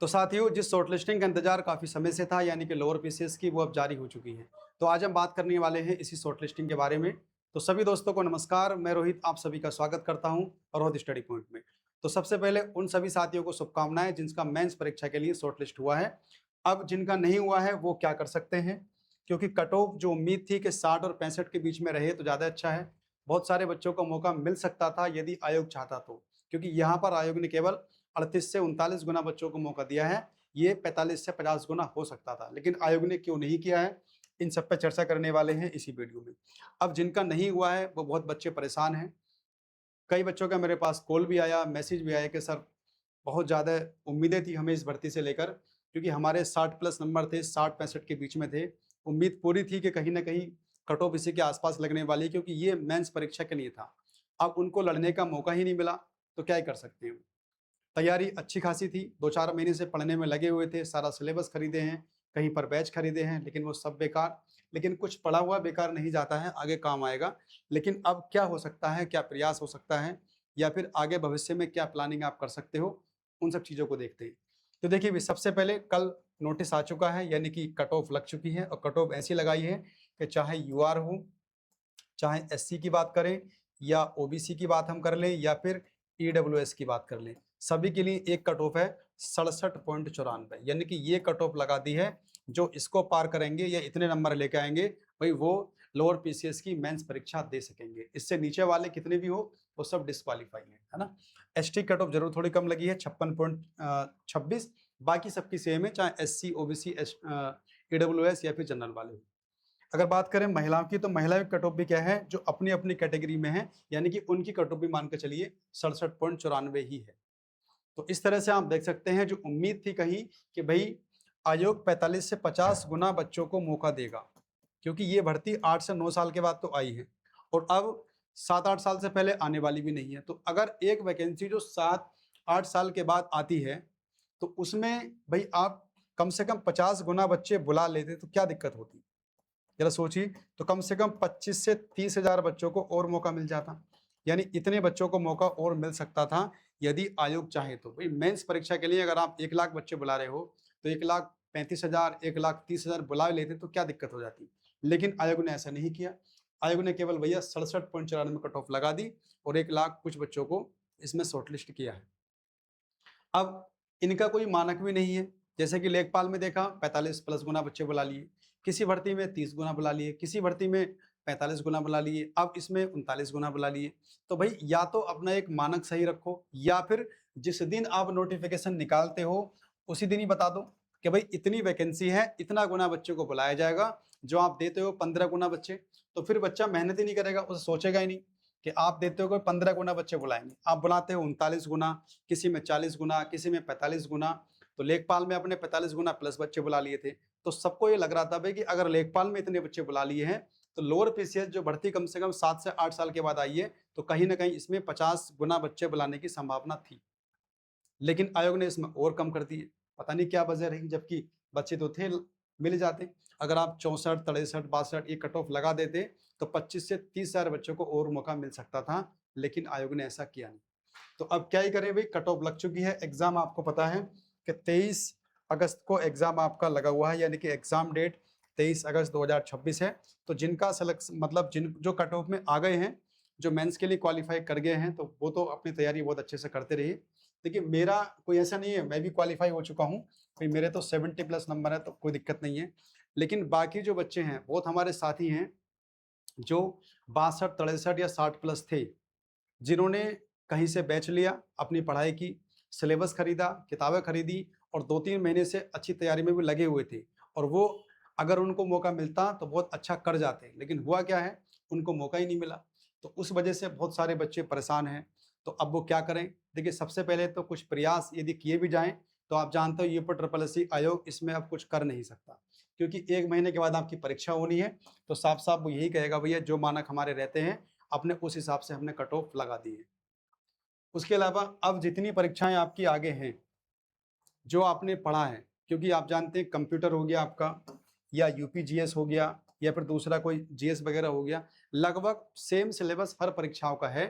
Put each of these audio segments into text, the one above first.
तो साथियों, जिस शॉर्टलिस्टिंग का इंतजार काफ़ी समय से था यानी कि लोअर पीसीएस की, वो अब जारी हो चुकी है। तो आज हम बात करने वाले हैं इसी शॉर्टलिस्टिंग के बारे में। तो सभी दोस्तों को नमस्कार, मैं रोहित आप सभी का स्वागत करता हूं रोहित स्टडी पॉइंट में। तो सबसे पहले उन सभी साथियों को शुभकामनाएं जिनका मेंस परीक्षा के लिए शॉर्टलिस्ट हुआ है। अब जिनका नहीं हुआ है वो क्या कर सकते हैं, क्योंकि कट ऑफ जो उम्मीद थी कि 60 और 65 के बीच में रहे तो ज़्यादा अच्छा है। बहुत सारे बच्चों को मौका मिल सकता था यदि आयोग चाहता तो, क्योंकि यहाँ पर आयोग ने केवल 38 से 39 गुना बच्चों को मौका दिया है। ये 45 से 50 गुना हो सकता था, लेकिन आयोग ने क्यों नहीं किया है, इन सब पे चर्चा करने वाले हैं इसी वीडियो में। अब जिनका नहीं हुआ है वो बहुत बच्चे परेशान हैं। कई बच्चों का मेरे पास कॉल भी आया, मैसेज भी आया कि सर बहुत ज़्यादा उम्मीदें थी हमें इस भर्ती से लेकर, क्योंकि हमारे 60 प्लस नंबर थे, 60-65 के बीच में थे। उम्मीद पूरी थी कि कहीं ना कहीं कट ऑफ इसी के आसपास लगने वाली है, क्योंकि ये मेंस परीक्षा के लिए था। अब उनको लड़ने का मौका ही नहीं मिला, तो क्या ही कर सकते हैं। तैयारी अच्छी खासी थी, 2-4 महीने से पढ़ने में लगे हुए थे, सारा सिलेबस खरीदे हैं, कहीं पर बैच खरीदे हैं, लेकिन वो सब बेकार। लेकिन कुछ पढ़ा हुआ बेकार नहीं जाता है, आगे काम आएगा। लेकिन अब क्या हो सकता है, क्या प्रयास हो सकता है, या फिर आगे भविष्य में क्या प्लानिंग आप कर सकते हो, उन सब चीज़ों को देखते हैं। तो देखिए भी, सबसे पहले कल नोटिस आ चुका है, यानी कि कट ऑफ लग चुकी है, और कट ऑफ ऐसी लगाई है कि चाहे यूआर हो, चाहे एससी की बात करें, या ओबीसी की बात हम कर लें, या फिर ईडब्ल्यूएस की बात कर लें, सभी के लिए एक कट ऑफ है 67.94, यानी कि ये कट ऑफ लगा दी है। जो इसको पार करेंगे या इतने नंबर लेके आएंगे, भाई वो लोअर पीसीएस की मेंस परीक्षा दे सकेंगे। इससे नीचे वाले कितने भी हो वो सब डिस्क्वालीफाई है ना। एसटी कट ऑफ जरूर थोड़ी कम लगी है, 56.26। बाकी सबकी सेम है, चाहे एससी, ओबीसी, ईडब्ल्यूएस या फिर जनरल वाले हो। अगर बात करें महिलाओं की, तो महिलाओं की कट ऑफ भी क्या है, जो अपनी अपनी कैटेगरी में है, यानी कि उनकी कट ऑफ भी मान के चलिए 67.94 ही है। तो इस तरह से आप देख सकते हैं, जो उम्मीद थी कहीं कि भाई आयोग 45 से 50 गुना बच्चों को मौका देगा, क्योंकि ये भर्ती 8 से 9 साल के बाद तो आई है, और अब 7-8 साल से पहले आने वाली भी नहीं है। तो अगर एक वैकेंसी जो 7-8 साल के बाद आती है, तो उसमें भाई आप कम से कम 50 गुना बच्चे बुला लेते तो क्या दिक्कत होती, जरा सोचिए। तो कम से कम 25 से 30 हजार बच्चों को और मौका मिल जाता, यानी इतने बच्चों को मौका और मिल सकता था यदि आयोग चाहे तो। भाई मेंस परीक्षा के लिए अगर आप 1 लाख बच्चे बुला रहे हो, तो 1,35,000, 1,30,000 बुला लेते तो क्या दिक्कत हो जाती। लेकिन आयोग ने ऐसा नहीं किया। आयोग ने केवल भैया 67.94 कट ऑफ लगा दी, और 1 लाख कुछ बच्चों को इसमें शॉर्टलिस्ट किया है। अब इनका कोई मानक भी नहीं है। जैसे कि लेखपाल में देखा, 45 प्लस गुना बच्चे बुला लिए, किसी भर्ती में 30 गुना बुला लिए, किसी भर्ती में 45 गुना बुला लिए, अब इसमें 39 गुना बुला लिए। तो भाई या तो अपना एक मानक सही रखो, या फिर जिस दिन आप नोटिफिकेशन निकालते हो उसी दिन ही बता दो कि भाई इतनी वैकेंसी है, इतना गुना बच्चे को बुलाया जाएगा। जो आप देते हो 15 गुना बच्चे, तो फिर बच्चा मेहनत ही नहीं करेगा, उसे सोचेगा ही नहीं कि आप देते हो कोई 15 गुना बच्चे बुलाएंगे। आप बुलाते हो 39 गुना, किसी में 40 गुना, किसी में 45 गुना। तो लेखपाल में अपने 45 गुना प्लस बच्चे बुला लिए थे। तो सबको ये लग रहा था भाई कि अगर लेखपाल में इतने बच्चे बुला लिए हैं, तो लोअर पीसीएस जो भर्ती कम से कम 7 से 8 साल के बाद आई है, तो कहीं ना कहीं इसमें 50 गुना बच्चे बुलाने की संभावना थी। लेकिन आयोग ने इसमें और कम कर दिए, पता नहीं क्या वजह रही, जबकि बच्चे तो थे, मिल जाते। अगर आप 64, 63, 62 ये कट ऑफ लगा देते, तो 25 से 30 हजार बच्चों को और मौका मिल सकता था, लेकिन आयोग ने ऐसा किया नहीं। तो अब क्या ही करें भाई, कट ऑफ लग चुकी है। एग्जाम आपको पता है कि 23 अगस्त को एग्जाम आपका लगा हुआ है, यानी कि एग्जाम डेट 23 अगस्त 2026 है। तो जिनका सिलेक्शन, मतलब जिन जो कट ऑफ में आ गए हैं, जो मेंस के लिए क्वालिफाई कर गए हैं, तो वो तो अपनी तैयारी बहुत अच्छे से करते रहिए। देखिए मेरा कोई ऐसा नहीं है, मैं भी क्वालिफाई हो चुका हूँ भाई, मेरे तो 70 प्लस नंबर है, तो कोई दिक्कत नहीं है। लेकिन बाकी जो बच्चे हैं, बहुत हमारे साथी हैं जो 62, 63 या 60 प्लस थे, जिन्होंने कहीं से बैच लिया, अपनी पढ़ाई की, सिलेबस खरीदा, किताबें खरीदी, और 2-3 महीने से अच्छी तैयारी में भी लगे हुए थे, और वो अगर उनको मौका मिलता तो बहुत अच्छा कर जाते। लेकिन हुआ क्या है, उनको मौका ही नहीं मिला। तो उस वजह से बहुत सारे बच्चे परेशान हैं। तो अब वो क्या करें। देखिए सबसे पहले तो कुछ प्रयास यदि किए भी जाएं, तो आप जानते हो यूपी ट्रिपल एससी आयोग इसमें अब कुछ कर नहीं सकता, क्योंकि 1 महीने के बाद आपकी परीक्षा होनी है। तो साफ साफ वो यही कहेगा, भैया जो मानक हमारे रहते हैं अपने उस हिसाब से हमने कट ऑफ लगा दी है। उसके अलावा अब जितनी परीक्षाएं आपकी आगे हैं, जो आपने पढ़ा है, क्योंकि आप जानते हैं कंप्यूटर हो गया आपका, या यूपी जीएस हो गया, या फिर दूसरा कोई जीएस वगैरह हो गया, लगभग सेम सिलेबस हर परीक्षाओं का है।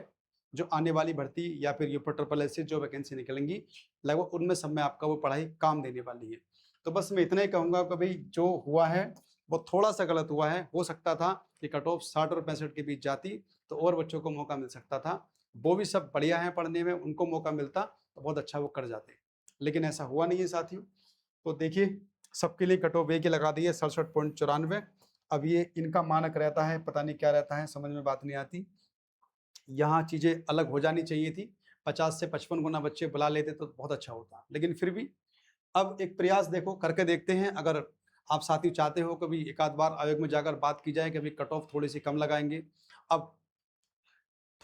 जो आने वाली भर्ती या फिर यूपी ट्रिपल एस से जो वैकेंसी निकलेंगी, लगभग उनमें सब में आपका वो पढ़ाई काम देने वाली है। तो बस मैं इतना ही कहूँगा कि भाई जो हुआ है वो थोड़ा-सा गलत हुआ है। हो सकता था कि कट ऑफ 60 और 65 के बीच जाती तो और बच्चों को मौका मिल सकता था। वो भी सब बढ़िया हैं पढ़ने में, उनको मौका मिलता तो बहुत अच्छा वो कर जाते। लेकिन ऐसा हुआ नहीं है साथियों। तो देखिए सबके लिए कट ऑफ एक ही लगा दी है 67.94। अब ये इनका मानक रहता है, पता नहीं क्या रहता है, समझ में बात नहीं आती। यहाँ चीज़ें अलग हो जानी चाहिए थी। 50 से 55 गुना बच्चे बुला लेते तो बहुत अच्छा होता। लेकिन फिर भी अब एक प्रयास देखो करके देखते हैं। अगर आप साथी चाहते हो कभी एक आध बार आयोग में जाकर बात की जाए कि अभी कट ऑफ थोड़ी-सी कम लगाएँगे। अब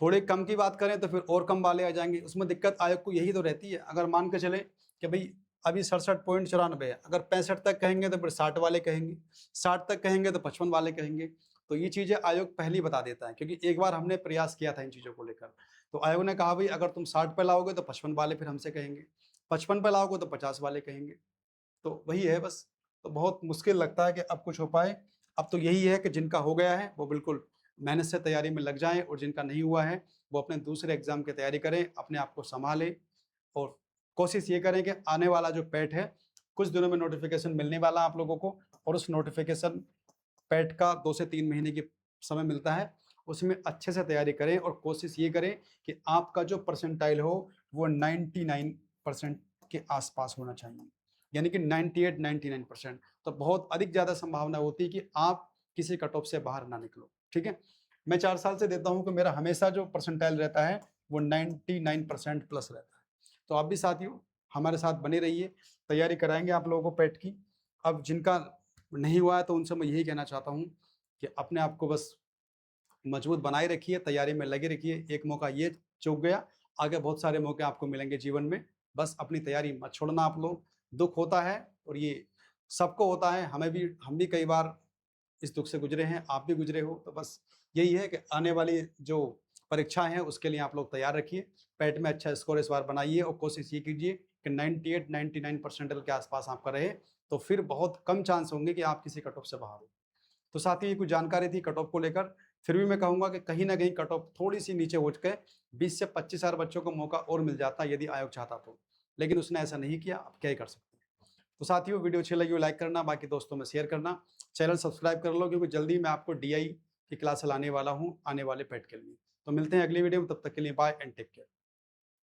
थोड़े कम की बात करें तो फिर और कम वाले आ जाएँगे। उसमें दिक्कत आयोग को यही तो रहती है। अगर मान के चलें कि भई अभी 67.94 है, अगर 65 तक कहेंगे तो फिर 60 वाले कहेंगे, 60 तक कहेंगे तो 55 वाले कहेंगे। तो ये चीज़ें आयोग पहले ही बता देता है, क्योंकि एक बार हमने प्रयास किया था इन चीज़ों को लेकर। तो आयोग ने कहा भई अगर तुम 60 पे लाओगे तो 55 वाले फिर हमसे कहेंगे, 55 पे लाओगे तो 50 वाले कहेंगे। तो वही है बस। तो बहुत मुश्किल लगता है कि अब कुछ हो पाए। अब तो यही है कि जिनका हो गया है वो बिल्कुल मेहनत से तैयारी में लग जाएँ, और जिनका नहीं हुआ है वो अपने दूसरे एग्ज़ाम की तैयारी करें, अपने आप को सँभालें और कोशिश ये करें कि आने वाला जो पैट है, कुछ दिनों में नोटिफ़िकेशन मिलने वाला है आप लोगों को, और उस नोटिफ़िकेशन पैट का 2 से 3 महीने की समय मिलता है। उसमें अच्छे से तैयारी करें और कोशिश ये करें कि आपका जो परसेंटाइल हो वो 99% के आस-पास होना चाहिए। यानी कि 98-99%। तो बहुत अधिक ज़्यादा संभावना होती है कि आप किसी कट ऑफ से बाहर ना निकलो, ठीक है? मैं 4 साल से देता हूँ कि मेरा हमेशा जो परसेंटाइल रहता है वो 99% प्लस रहता है। तो आप भी साथियों हमारे साथ बने रहिए, तैयारी कराएँगे आप लोगों को पैट की। अब जिनका नहीं हुआ है तो उनसे मैं यही कहना चाहता हूँ कि अपने आप को बस मजबूत बनाए रखिए, तैयारी में लगे रखिए। एक मौका ये चूक गया, आगे बहुत सारे मौके आपको मिलेंगे जीवन में। बस अपनी तैयारी मत छोड़ना आप लोग। दुःख होता है और ये सबको होता है, हम भी कई बार इस दुःख से गुज़रे हैं, आप भी गुज़रे हो। तो बस यही है कि आने वाली जो परीक्षाएँ हैं उसके लिए आप लोग तैयार रखिए। पैट में अच्छा स्कोर इस बार बनाइए और कोशिश ये कीजिए कि 98-99 परसेंटाइल के आस-पास आपका रहे, तो फिर बहुत कम चांस होंगे कि आप किसी कट ऑफ से बाहर हो। तो साथ ही ये कुछ जानकारी थी कट ऑफ को लेकर। फिर भी मैं कहूँगा कि कहीं न कहीं कट ऑफ थोड़ी-सी नीचे उठ के 20 से 25 हज़ार बच्चों को मौका और मिल जाता यदि आयोग चाहता तो। लेकिन उसने ऐसा नहीं किया, अब क्या ही कर सकते हैं। तो साथियों वीडियो अच्छी लगी हो लाइक करना, बाकी दोस्तों में शेयर करना, चैनल सब्सक्राइब कर लो, क्योंकि जल्दी मैं आपको डीआई की क्लास लाने वाला हूँ आने वाले पैट के लिए। तो मिलते हैं अगली वीडियो में, तब तक के लिए बाय एंड टेक केयर।